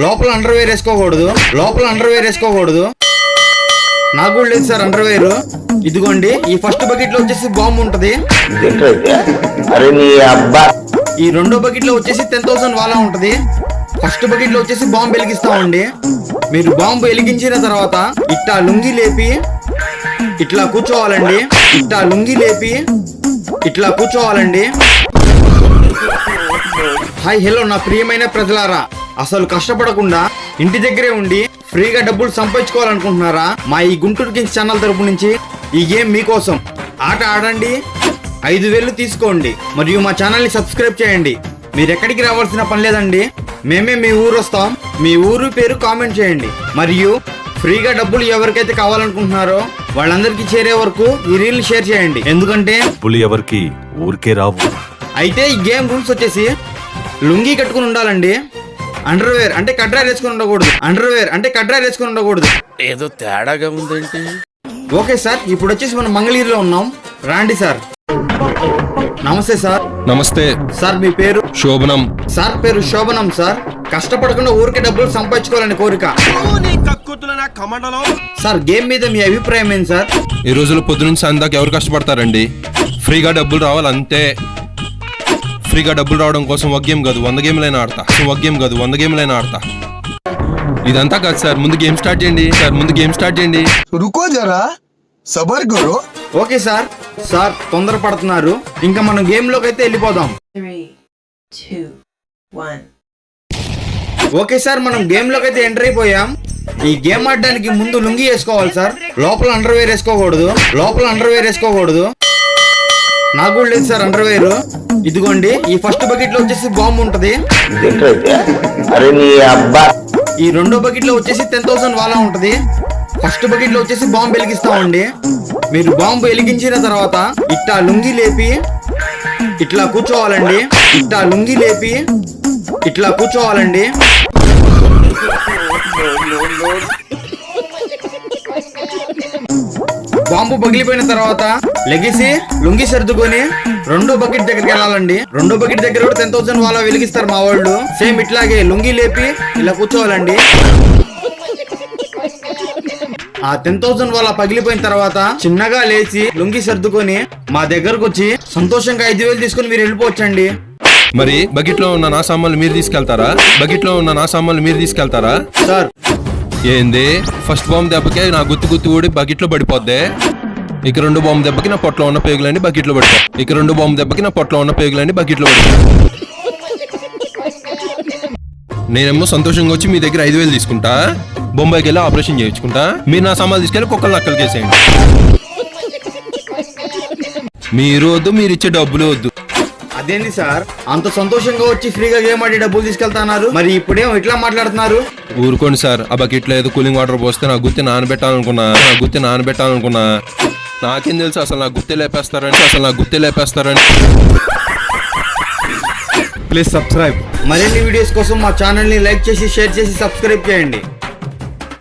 లోపల అండర్వేర్ వేసుకోకూడదు నాకు కూడా లేదు సార్ అండర్వేర్. ఇదిగోండి ఈ ఫస్ట్ బకెట్ లో వచ్చేసి బాంబు ఉంటది. ఈ రెండో బకెట్ లో వచ్చేసి 10,000 వాలా ఉంటది. ఫస్ట్ బకెట్ లో వచ్చేసి బాంబు వెలిగిస్తామండి. మీరు బాంబు వెలిగించిన తర్వాత ఇట్లా లుంగి లేపి ఇట్లా కూర్చోవాలండి. హాయ్ హలో నా ప్రియమైన ప్రజలారా, అసలు కష్టపడకుండా ఇంటి దగ్గరే ఉండి ఫ్రీగా డబ్బులు సంపాదించుకోవాలనుకుంటున్నారా? మా ఈ గుంటూరు కింగ్స్ ఛానల్ తరపు నుంచి ఈ గేమ్ మీకోసం. ఆట ఆడండి, 5,000 తీసుకోండి, మరియు మా ఛానల్ ని సబ్స్క్రైబ్ చేయండి. మీరు ఎక్కడికి రావాల్సిన పని లేదండి, మేమే మీ ఊరు వస్తాం. మీ ఊరు పేరు కామెంట్ చేయండి, మరియు ఫ్రీగా డబ్బులు ఎవరికైతే కావాలనుకుంటున్నారో వాళ్ళందరికీ చేరే వరకు ఈ రీల్ షేర్ చేయండి. ఎందుకంటే డబ్బులు ఎవరికి ఊరికే రావు. అయితే ఈ గేమ్ రూల్స్ వచ్చేసి లుంగీ కట్టుకుని ఉండాలండి. అండర్వేర్ అంటే కడ్రాయలు వేసుకుని ఉండకూడదు. ఏదో తేడాగా ఉందేంటి? ఓకే సార్, ఇప్పుడు వచ్చేసి మనం మంగళగిరిలో ఉన్నాం. రాండి సార్. నమస్తే సార్. నమస్తే సార్ మీ పేరు? శోభనం. సార్ పేరు శోభనం సార్. కష్టపడకుండా ఊరికే డబ్బులు సంపాదించుకోవాలని కోరిక. సార్ గేమ్ మీద మీ అభిప్రాయం ఏంటి సార్? ఈ రోజుల్లో పొద్దునుంచి సాయంత్రం ఎవరు కష్టపడతారండి? ఫ్రీగా డబ్బులు రావాలంతే. ఫ్రీగా డబ్బులు రావడం కోసం ఒక గేమ్ కాదు 100 గేమ్లైనా ఆడతా. ఇదంతా కాదు సార్, ముందు గేమ్ స్టార్ట్ చేయండి. రుకో జరా సబర్ కరో. Okay sir. సార్ తొందర పడుతున్నారు, ఇంకా మనం గేమ్ లోకి అయితే వెళ్ళిపోదాం. 3, 2, 1. ఓకే సార్, మనం గేమ్ లోకి అయితే ఎంటర్ అయిపోయాం. ఈ గేమ్ ఆడడానికి ముందు లుంగి వేసుకోవాలి సార్. లోపల అండర్వేర్ వేసుకోకూడదు. నాకు కూడా లేదు సార్ అండర్వేర్. ఇదిగోండి ఈ ఫస్ట్ బకెట్ లో వచ్చేసి బాంబు ఉంటది. ఈ రెండో బకెట్ లో వచ్చేసి 10,000 వాలా ఉంటది. ఫస్ట్ బకెట్ లో వచ్చేసి బాంబు వెలిగిస్తామండి. మీరు బాంబు వెలిగించిన తర్వాత ఇట్లా లుంగి లేపి ఇట్లా కూర్చోవాలండి. బాంబు పగిలిపోయిన తర్వాత లెగిసి లుంగి సర్దుకొని రెండో బకెట్ దగ్గరికి వెళ్ళాలండి. రెండో బకెట్ దగ్గర కూడా 10,000 వాలా వెలిగిస్తారు మా వాళ్ళు. సేమ్ ఇట్లాగే లుంగి లేపి ఇలా కూర్చోవాలండి. ఆ 10,000 వాలా పగిలిపోయిన తర్వాత చిన్నగా లేచి లుంగి సర్దుకొని మా దగ్గరకు వచ్చి సంతోషంగా 5,000 తీసుకొని మీరు వెళ్ళిపోవచ్చండి. మరి బకెట్ లో ఉన్న నా సామాన్లు మీరు తీసుకెళ్తారా? సార్ ఏంది? ఫస్ట్ బాంబు దెబ్బకే నా గుత్తి ఊడి బకెట్ లో పడిపోద్ది. ఇక రెండు బాంబు దెబ్బకి నా పొట్టలో ఉన్న పేగులన్నీ బకెట్ లో పడిపోయి నేనేమో సంతోషంగా వచ్చి మీ దగ్గర 5,000 తీసుకుంటా, బొంబాయికి వెళ్ళి ఆపరేషన్ చేయించుకుంటా. మీరు నా సామాన్లు తీసుకెళ్ళి కుక్కలు నక్కలు కేసేయండి. మీరు వద్దు, మీరు ఇచ్చే డబ్బులు వద్దు. అదేంటి సార్, అంత సంతోషంగా వచ్చి ఫ్రీగా గేమ్ ఆడి డబ్బులు తీసుకెళ్తున్నారు, మరి ఇప్పుడేమో ఇట్లా మాట్లాడుతున్నారు? ఊరుకోండి సార్, ఆ బకెట్ లో ఏదో కూలింగ్ వాటర్ పోస్తే నా గుత్తి నానబెట్టాలనుకున్నా. నాకేం తెలుసు అసలు నా గుత్తి లేపేస్తారని. Please subscribe. మరిన్ని వీడియోస్ కోసం మా ఛానల్ ని లైక్ చేసి షేర్ చేసి సబ్స్క్రైబ్ చేయండి.